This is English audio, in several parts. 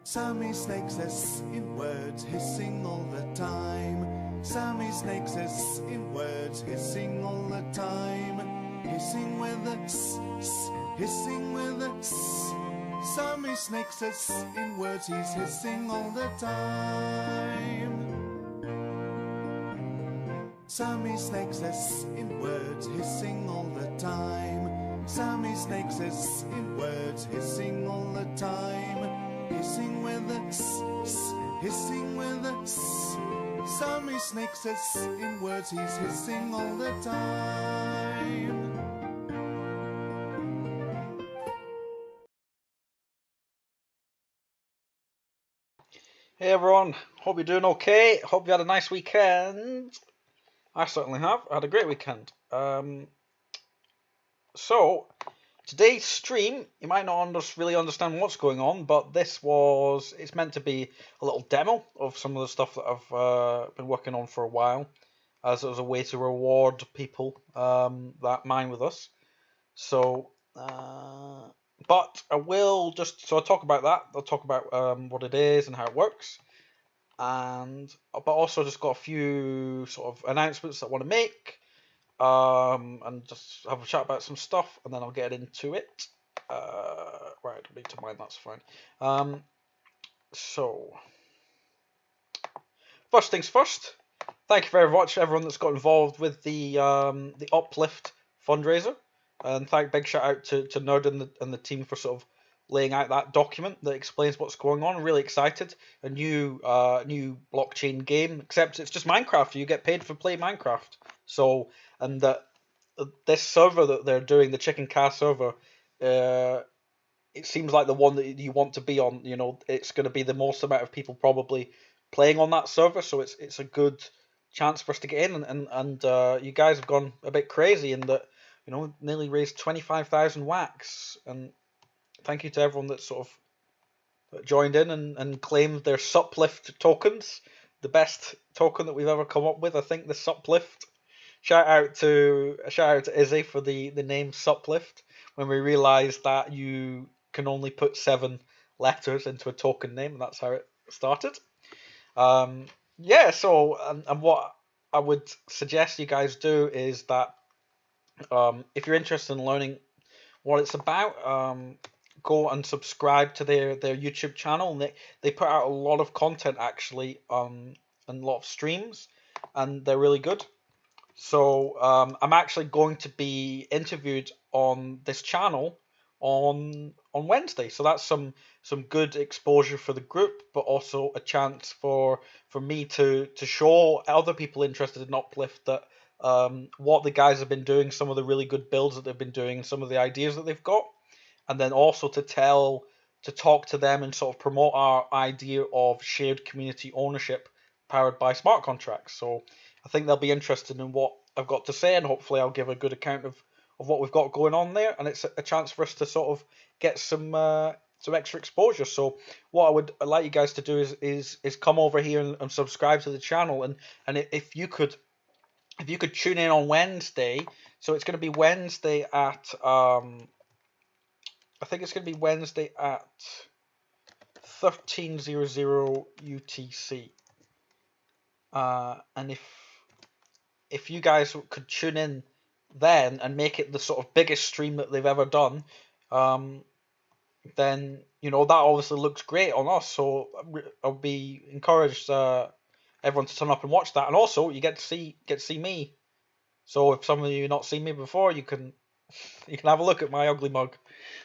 SammySnake says in words, hissing all the time. SammySnake says in words, hissing all the time. Hissing with a s, hissing with a s. SammySnake says in words, he's hissing all the time. SammySnake says in words, hissing all the time. SammySnake says in words, hissing all the time. Hissing with a s, hissing with a s. SammySnake says in words, he's hissing all the time. Hey everyone, hope you're doing okay. Hope you had a nice weekend. I certainly have. I had a great weekend. So today's stream, you might not really understand what's going on, but it's meant to be a little demo of some of the stuff that I've been working on for a while, as it was a way to reward people that mine with us. So, but I will I'll talk about that. I'll talk about what it is and how it works. But also just got a few sort of announcements that I want to make, and just have a chat about some stuff, and then I'll get into it. Right, I don't need to mind, that's fine. So, first things first, thank you very much everyone that's got involved with the Uplift fundraiser, and big shout out to Nerd and the team for sort of laying out that document that explains what's going on. I'm really excited. A new blockchain game, except it's just Minecraft. You get paid for playing Minecraft. So, and this server that they're doing, the Chicken Cast server, it seems like the one that you want to be on. You know, it's going to be the most amount of people probably playing on that server. So it's a good chance for us to get in. And you guys have gone a bit crazy in that, you know, nearly raised 25,000 wax. And thank you to everyone that sort of joined in and claimed their Suplift tokens. The best token that we've ever come up with, I think, the Suplift. Shout out to Izzy for the name Suplift, when we realised that you can only put 7 letters into a token name, and that's how it started. Yeah, so and what I would suggest you guys do is that if you're interested in learning what it's about, go and subscribe to their YouTube channel. And they put out a lot of content actually, and a lot of streams, and they're really good. So I'm actually going to be interviewed on this channel on Wednesday. So that's some good exposure for the group, but also a chance for me to show other people interested in Uplift that what the guys have been doing, some of the really good builds that they've been doing, some of the ideas that they've got, and then also to talk to them and sort of promote our idea of shared community ownership powered by smart contracts. So I think they'll be interested in what I've got to say, and hopefully I'll give a good account of what we've got going on there, and it's a chance for us to sort of get some extra exposure. So what I would like you guys to do is come over here and subscribe to the channel, and if you could tune in on Wednesday. So it's going to be Wednesday at I think it's going to be Wednesday at 13:00 UTC. And if you guys could tune in then and make it the sort of biggest stream that they've ever done, then you know that obviously looks great on us. So I'll be encouraged everyone to turn up and watch that, and also you get to see me. So if some of you not seen me before, you can have a look at my ugly mug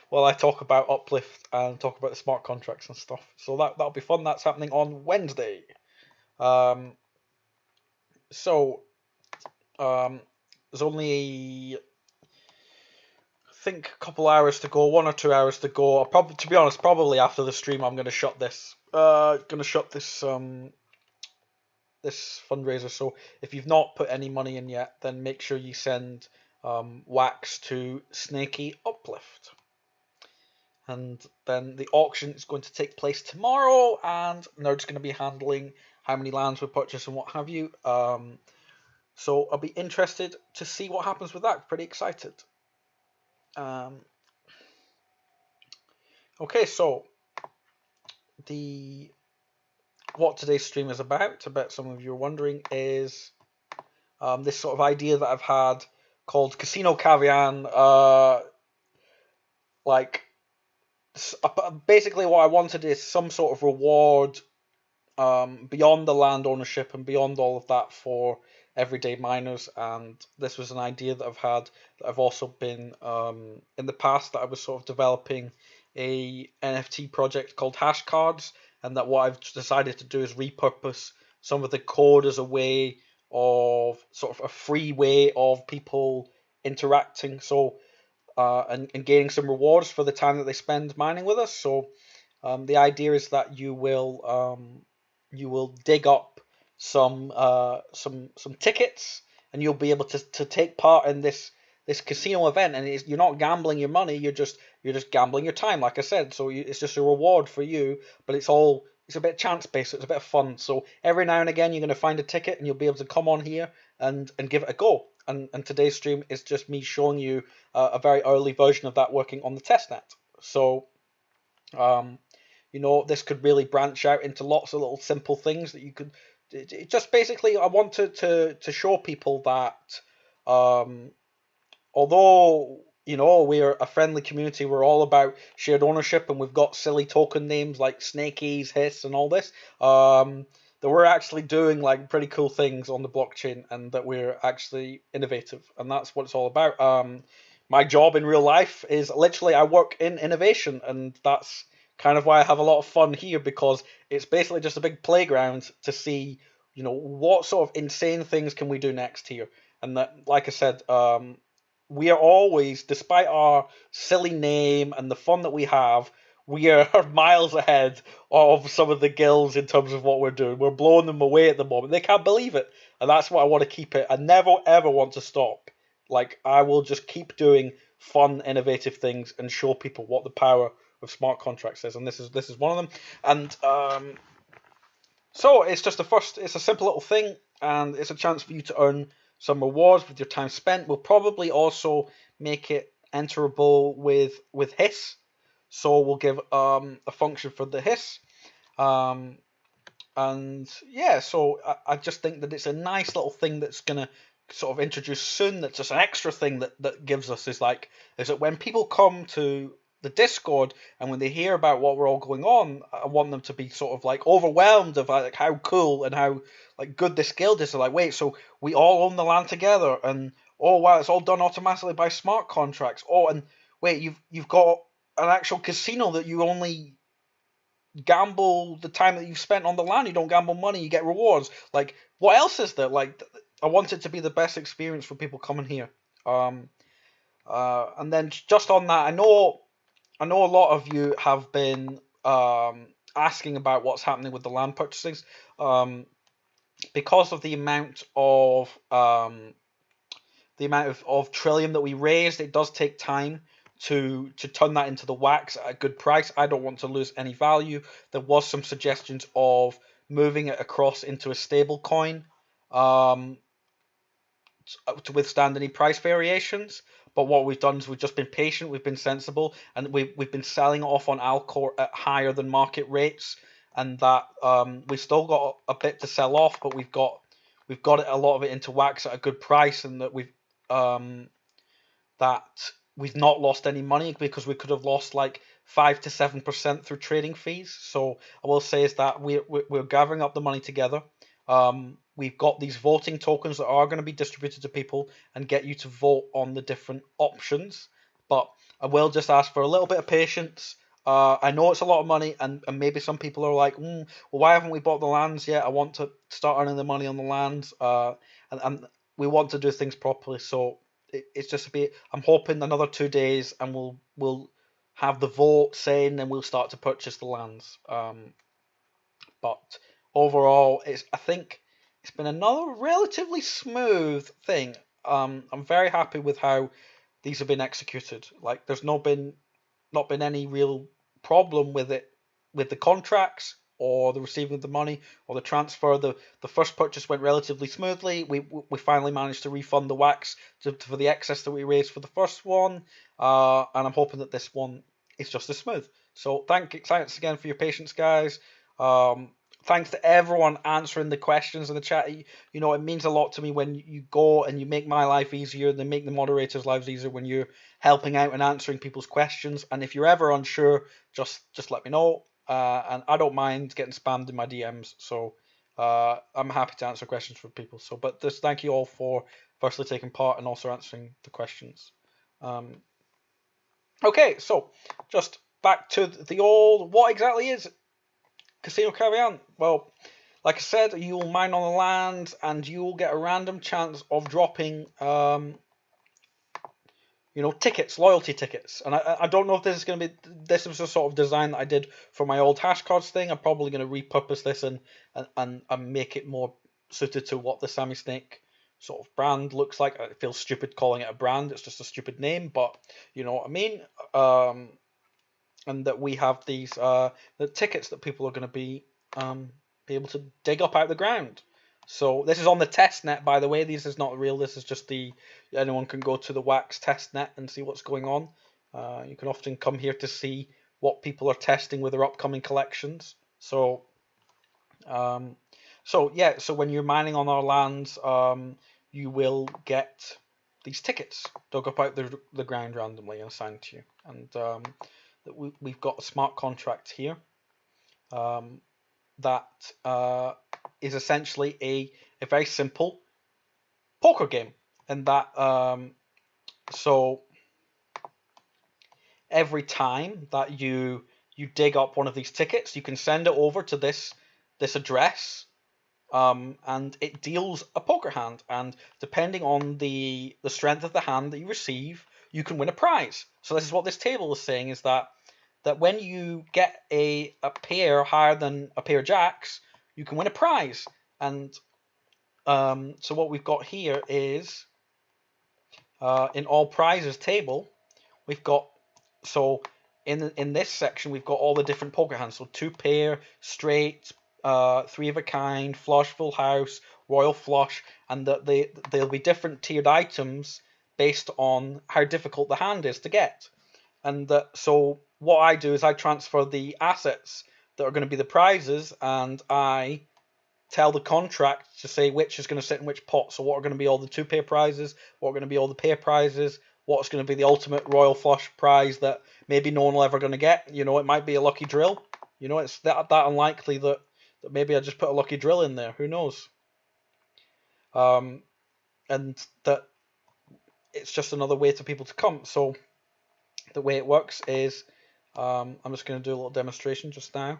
while I talk about Uplift and talk about the smart contracts and stuff. So that'll be fun. That's happening on Wednesday. There's only, I think, a couple hours to go, 1 or 2 hours to go. I'll probably, to be honest, probably after the stream, I'm going to shut this. This fundraiser. So if you've not put any money in yet, then make sure you send wax to Snaky Uplift. And then the auction is going to take place tomorrow, and Nerd's going to be handling how many lands we purchase and what have you. So I'll be interested to see what happens with that. Pretty excited. Okay, so what today's stream is about, I bet some of you are wondering, is this sort of idea that I've had called Casino Kavian. Like, basically what I wanted is some sort of reward beyond the land ownership and beyond all of that for everyday miners. And this was an idea that I've had, that I've also been in the past, that I was sort of developing a NFT project called Hash Cards, and that what I've decided to do is repurpose some of the code as a way of sort of a free way of people interacting. So and gaining some rewards for the time that they spend mining with us. So the idea is that you will dig up some tickets, and you'll be able to take part in this casino event. And you're not gambling your money; you're just gambling your time, like I said. So it's just a reward for you, but it's a bit chance based. So it's a bit of fun. So every now and again, you're going to find a ticket, and you'll be able to come on here and give it a go. And today's stream is just me showing you a very early version of that working on the testnet. So, this could really branch out into lots of little simple things that you could. It just basically, I wanted to show people that although we're a friendly community, we're all about shared ownership, and we've got silly token names like Snakies, Hiss, and all this. That we're actually doing like pretty cool things on the blockchain, and that we're actually innovative, and that's what it's all about. My job in real life is literally I work in innovation, and that's kind of why I have a lot of fun here, because it's basically just a big playground to see, what sort of insane things can we do next here. And that, like I said, we are always, despite our silly name and the fun that we have, we are miles ahead of some of the guilds in terms of what we're doing. We're blowing them away at the moment. They can't believe it. And that's what I want to keep it. I never, ever want to stop. Like, I will just keep doing fun, innovative things and show people what the power of smart contracts is. And this is one of them. And so it's just it's a simple little thing, and it's a chance for you to earn some rewards with your time spent. We'll probably also make it enterable with Hiss. So we'll give a function for the Hiss. And yeah, so I just think that it's a nice little thing that's going to sort of introduce soon. That's just an extra thing that gives us is that when people come to the Discord and when they hear about what we're all going on, I want them to be sort of like overwhelmed of like how cool and how like good this guild is. They're like, wait, so we all own the land together, and oh wow, it's all done automatically by smart contracts. Oh, and wait, you've got an actual casino that you only gamble the time that you've spent on the land. You don't gamble money, you get rewards. Like, what else is there? Like, I want it to be the best experience for people coming here. And then just on that, I know a lot of you have been asking about what's happening with the land purchasings. Because of the amount of Trillium that we raised, it does take time to turn that into the wax at a good price. I don't want to lose any value. There was some suggestions of moving it across into a stable coin to withstand any price variations. But what we've done is we've just been patient, we've been sensible, and we've been selling it off on Alcor at higher than market rates, and that we've still got a bit to sell off, but we've got a lot of it into wax at a good price, and that we've not lost any money, because we could have lost like 5 to 7% through trading fees. So I will say is that we're gathering up the money together. We've got these voting tokens that are going to be distributed to people and get you to vote on the different options. But I will just ask for a little bit of patience. I know it's a lot of money, and maybe some people are like, well, why haven't we bought the lands yet? I want to start earning the money on the lands, and we want to do things properly. So it's just a bit. I'm hoping another 2 days, and we'll have the vote saying, and we'll start to purchase the lands. But overall, I think it's been another relatively smooth thing. I'm very happy with how these have been executed. Like, there's not been any real problem with it, with the contracts or the receiving of the money or the transfer. The first purchase went relatively smoothly. We finally managed to refund the wax for the excess that we raised for the first one, and I'm hoping that this one is just as smooth. So thanks again for your patience, guys. Thanks to everyone answering the questions in the chat. You know, it means a lot to me when you go and you make my life easier, and they make the moderators' lives easier when you're helping out and answering people's questions. And if you're ever unsure, just let me know. And I don't mind getting spammed in my DMs. So I'm happy to answer questions for people. So, but just thank you all for firstly taking part and also answering the questions. Okay, so just back to the old. What exactly is Casino Kavian? Well, like I said, you'll mine on the land, and you'll get a random chance of dropping, tickets, loyalty tickets. And I don't know if this is going to be. This was a sort of design that I did for my old hash cards thing. I'm probably going to repurpose this and make it more suited to what the SammySnake sort of brand looks like. It feels stupid calling it a brand. It's just a stupid name, but you know what I mean. And that we have these the tickets that people are going to be able to dig up out of the ground. So this is on the test net, by the way. This is not real. This is just anyone can go to the Wax test net and see what's going on. You can often come here to see what people are testing with their upcoming collections. So so when you're mining on our lands, you will get these tickets dug up out the ground randomly and assigned to you. And we've got a smart contract here that is essentially a very simple poker game. And that so every time that you dig up one of these tickets, you can send it over to this address, and it deals a poker hand. And depending on the strength of the hand that you receive, you can win a prize. So this is what this table is saying, is that when you get a pair higher than a pair of jacks, you can win a prize. And so what we've got here is in all prizes table, we've got, so in this section we've got all the different poker hands. So 2 pair, straight, 3 of a kind, flush, full house, royal flush, and that there'll be different tiered items based on how difficult the hand is to get. And so what I do is I transfer the assets that are going to be the prizes, and I tell the contract to say which is going to sit in which pot. So what are going to be all the 2 pair prizes, what are going to be all the pair prizes, what's going to be the ultimate royal flush prize that maybe no one will ever going to get. You know, it might be a lucky drill. You know, it's that unlikely that maybe I just put a lucky drill in there. Who knows? And that it's just another way to people to come. So the way it works is, I'm just going to do a little demonstration just now.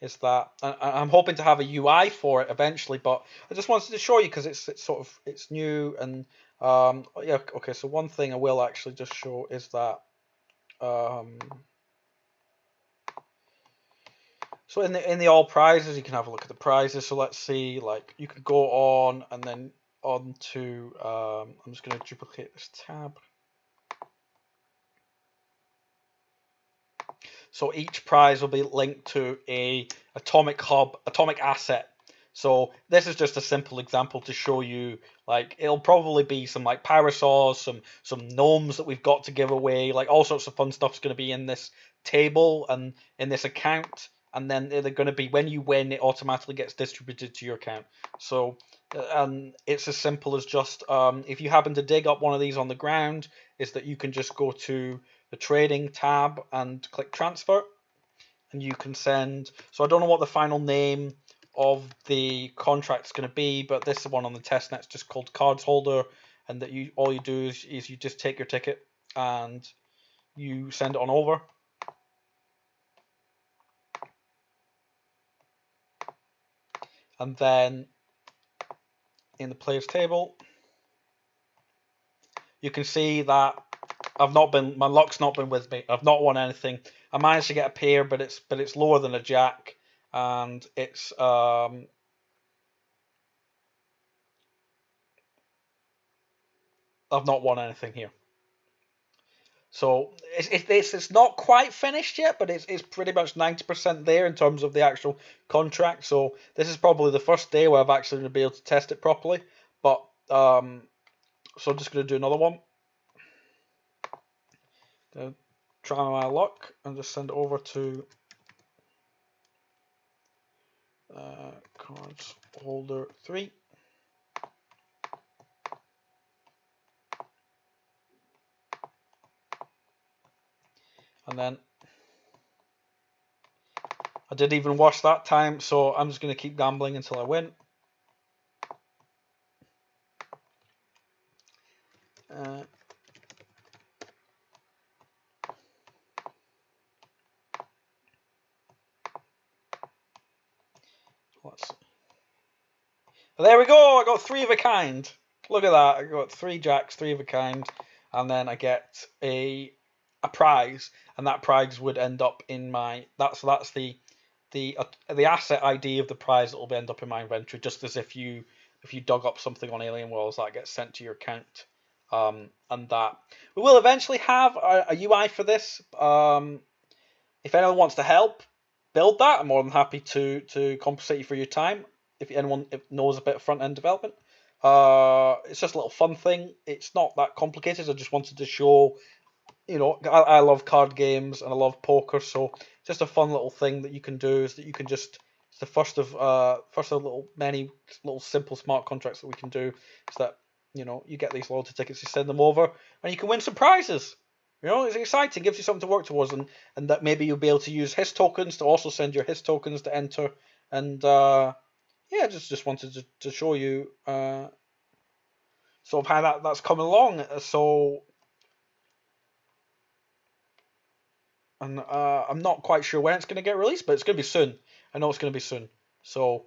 Is that I'm hoping to have a UI for it eventually, but I just wanted to show you because it's new. And yeah, okay. So one thing I will actually just show is that so in the all prizes, you can have a look at the prizes. So let's see, like you can go on and then on to I'm just going to duplicate this tab. So each prize will be linked to a atomic hub, atomic asset. So this is just a simple example to show you, like it'll probably be some like parasaurs, some gnomes that we've got to give away, like all sorts of fun stuff's going to be in this table and in this account. And then they're going to be, when you win, it automatically gets distributed to your account. So it's as simple as just if you happen to dig up one of these on the ground, is that you can just go to the trading tab and click transfer, and you can send. So I don't know what the final name of the contract is going to be, but this one on the testnet's just called cards holder, and that all you do is you just take your ticket and you send it on over. And then in the players table, you can see that my luck's not been with me. I've not won anything. I managed to get a pair, but it's lower than a jack, and it's I've not won anything here. So it's not quite finished yet, but it's pretty much 90% there in terms of the actual contract. So this is probably the first day where I've actually going to be able to test it properly. But so I'm just going to do another one. try my luck and just send it over to cards holder 3. And then I didn't even wash that time, so I'm just going to keep gambling until I win. Let's see. There we go, I got 3 of a kind. Look at that, I got 3 jacks, 3 of a kind, and then I get a prize, and that prize would end up in my, that's the asset ID of the prize that will end up in my inventory, just as if you dug up something on Alien Worlds, that gets sent to your account. And that we will eventually have a UI for this. If anyone wants to help build that, I'm more than happy to compensate you for your time. If anyone knows a bit of front end development, it's just a little fun thing. It's not that complicated. I just wanted to show, you know, I love card games and I love poker, so just a fun little thing that you can do is that you can just, it's the first of many little simple smart contracts that we can do. Is that, you know, you get these loyalty tickets, you send them over, and you can win some prizes. You know, it's exciting, gives you something to work towards, and that maybe you'll be able to use his tokens to also send your his tokens to enter. And yeah, just wanted to show you sort of how that's coming along. So, and I'm not quite sure when it's going to get released, but it's going to be soon. I know it's going to be soon. So,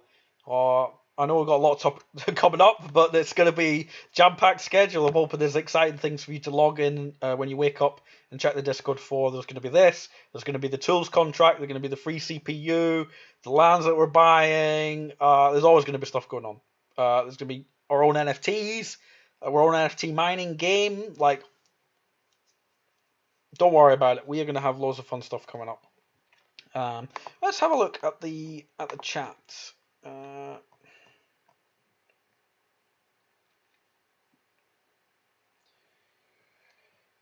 I know we've got lots up coming up, but it's going to be jam-packed schedule. I'm hoping there's exciting things for you to log in when you wake up and check the Discord for. There's going to be this. There's going to be the tools contract. There's going to be the free CPU, the lands that we're buying. There's always going to be stuff going on. There's going to be our own NFTs, our own NFT mining game. Like, don't worry about it. We are going to have loads of fun stuff coming up. Let's have a look at the chat.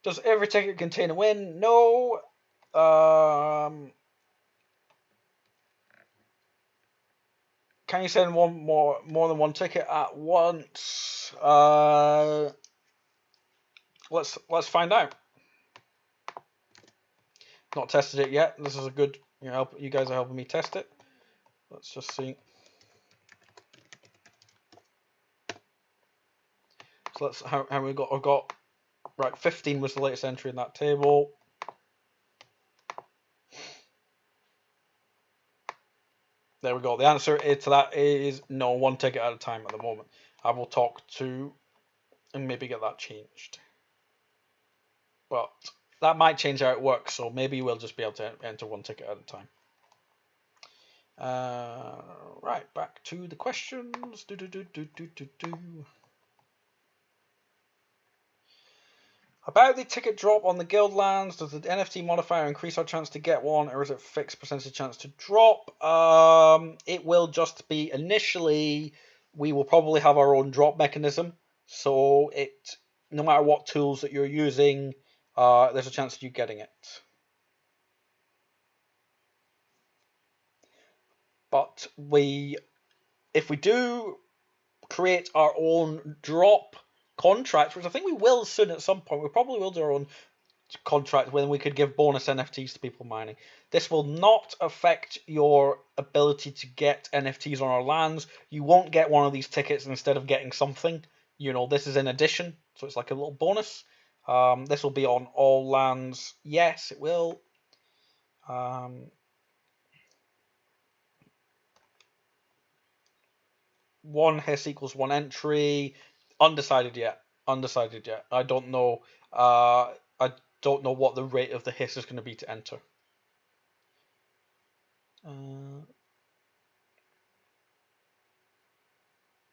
Does every ticket contain a win? No. Can you send more than one ticket at once? Let's find out. Not tested it yet. This is a good. You guys are helping me test it. Let's just see. So let's how we got. I've got right. 15 was the latest entry in that table. There we go. The answer to that is no, 1 ticket at a time at the moment. I will talk to and maybe get that changed. But that might change how it works, so maybe you will just be able to enter 1 ticket at a time. Right, back to the questions. About the ticket drop on the guild lands, does the NFT modifier increase our chance to get one, or is it fixed percentage chance to drop? It will just be initially, we will probably have our own drop mechanism, so it, no matter what tools that you're using, there's a chance of you getting it. But if we do create our own drop contract, which I think we will soon at some point, we probably will do our own contract when we could give bonus NFTs to people mining. This will not affect your ability to get NFTs on our lands. You won't get one of these tickets instead of getting something. You know, this is in addition, so it's like a little bonus. This will be on all lands. Yes, it will. One hiss equals 1 entry. Undecided yet. I don't know. I don't know what the rate of the hiss is going to be to enter.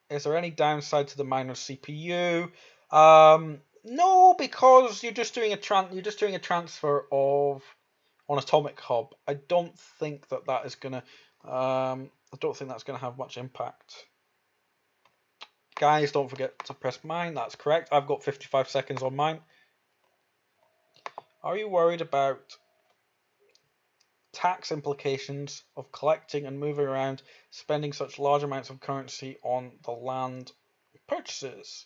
Is there any downside to the miner CPU? No, because you're just doing a transfer of on Atomic Hub. I don't think that is gonna. I don't think that's gonna have much impact. Guys, don't forget to press mine. That's correct. I've got 55 seconds on mine. Are you worried about tax implications of collecting and moving around, spending such large amounts of currency on the land purchases?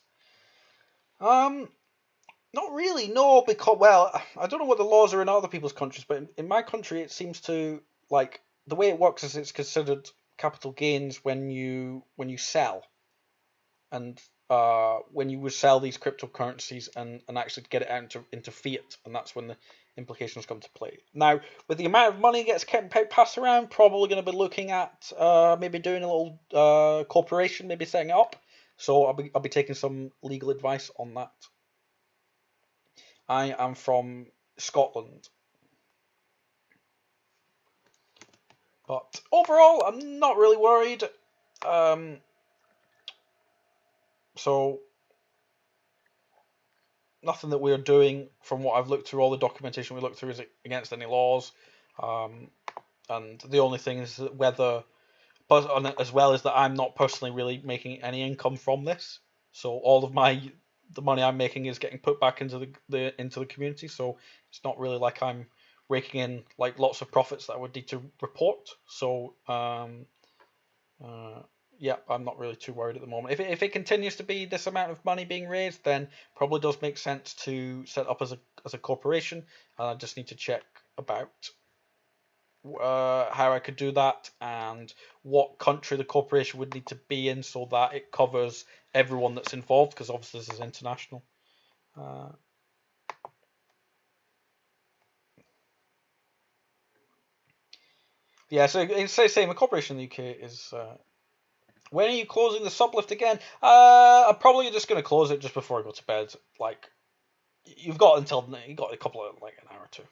Not really, no, because, well, I don't know what the laws are in other people's countries, but in my country it seems to, like, the way it works is it's considered capital gains when you sell, and when you would sell these cryptocurrencies and actually get it out into fiat, and that's when the implications come to play. Now, with the amount of money that gets kept passed around, probably going to be looking at maybe doing a little corporation, maybe setting it up. So I'll be taking some legal advice on that. I am from Scotland. But overall, I'm not really worried. So nothing that we're doing, from what I've looked through, all the documentation we looked through, is against any laws. And the only thing is that whether, but as well as that, I'm not personally really making any income from this. So all of the money I'm making is getting put back into the community. So it's not really like I'm raking in like lots of profits that I would need to report. So yeah, I'm not really too worried at the moment. If it continues to be this amount of money being raised, then probably does make sense to set up as a corporation. And I just need to check about how I could do that and what country the corporation would need to be in so that it covers everyone that's involved, because obviously this is international. Yeah, so it's the same. A corporation in the UK is. When are you closing the sublift again? I'm probably just going to close it just before I go to bed. Like, you've got a couple of, like, an hour or two.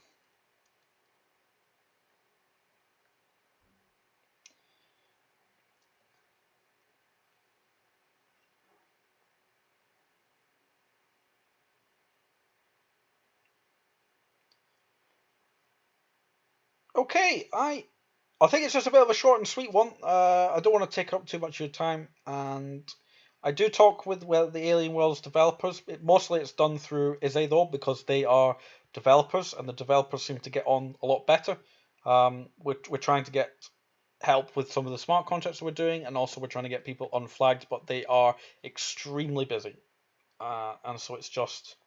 Okay, I think it's just a bit of a short and sweet one. I don't want to take up too much of your time, and I do talk with the Alien Worlds developers. Mostly it's done through Izzy though, because they are developers, and the developers seem to get on a lot better. We're trying to get help with some of the smart contracts we're doing, and also we're trying to get people unflagged, but they are extremely busy, and so it's just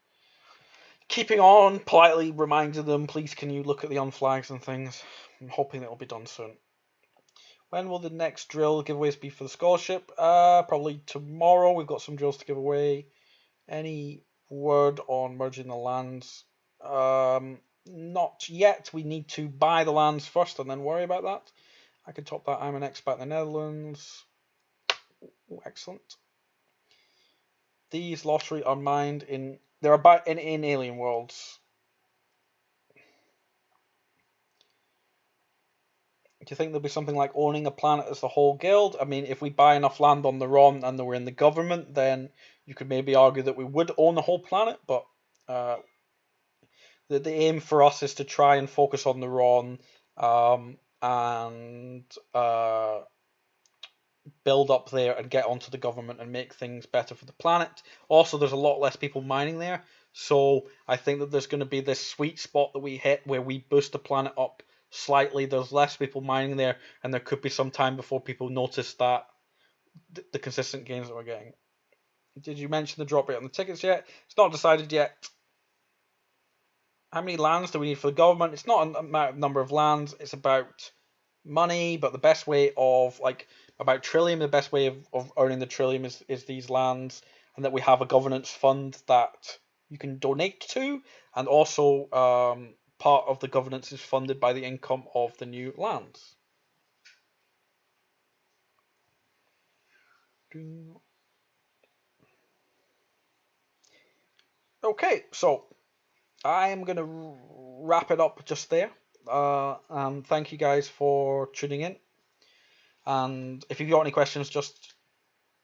keeping on, politely reminding them, please can you look at the unflags and things. I'm hoping it'll be done soon. When will the next drill giveaways be for the scholarship? Probably tomorrow. We've got some drills to give away. Any word on merging the lands? Not yet. We need to buy the lands first and then worry about that. I can top that. I'm an expat in the Netherlands. Ooh, excellent. These lottery are mined in. They're about in Alien Worlds. Do you think there'll be something like owning a planet as the whole guild? I mean, if we buy enough land on the RON and we're in the government, then you could maybe argue that we would own the whole planet, but the aim for us is to try and focus on the RON, and build up there and get onto the government and make things better for the planet. Also, there's a lot less people mining there, so I think that there's going to be this sweet spot that we hit where we boost the planet up slightly. There's less people mining there, and there could be some time before people notice that the consistent gains that we're getting. Did you mention the drop rate on the tickets yet? It's not decided yet. How many lands do we need for the government? It's not a number of lands, it's about money, but the best way of, like, about Trillium, the best way of earning the Trillium is these lands, and that we have a governance fund that you can donate to, and also part of the governance is funded by the income of the new lands. Okay, so I'm going to wrap it up just there. And thank you guys for tuning in. And if you've got any questions, just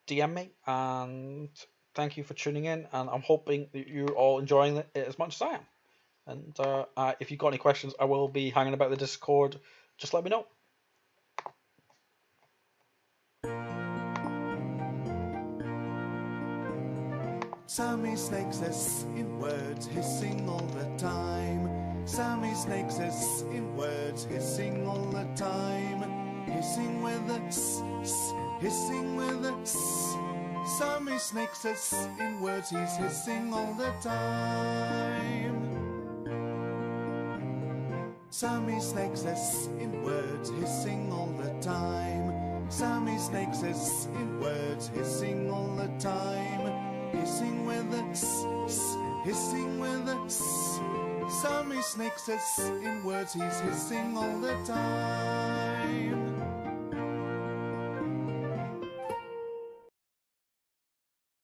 DM me. And thank you for tuning in. And I'm hoping that you're all enjoying it as much as I am. And if you've got any questions, I will be hanging about the Discord. Just let me know. SammySnake says in words, hissing all the time. hissing with a s. SammySnake says in words he's hissing all the time. SammySnake says in words hissing all the time. SammySnake says in words hissing all the time. Hissing with a s, hissing with a s. SammySnake says in words he's hissing all the time.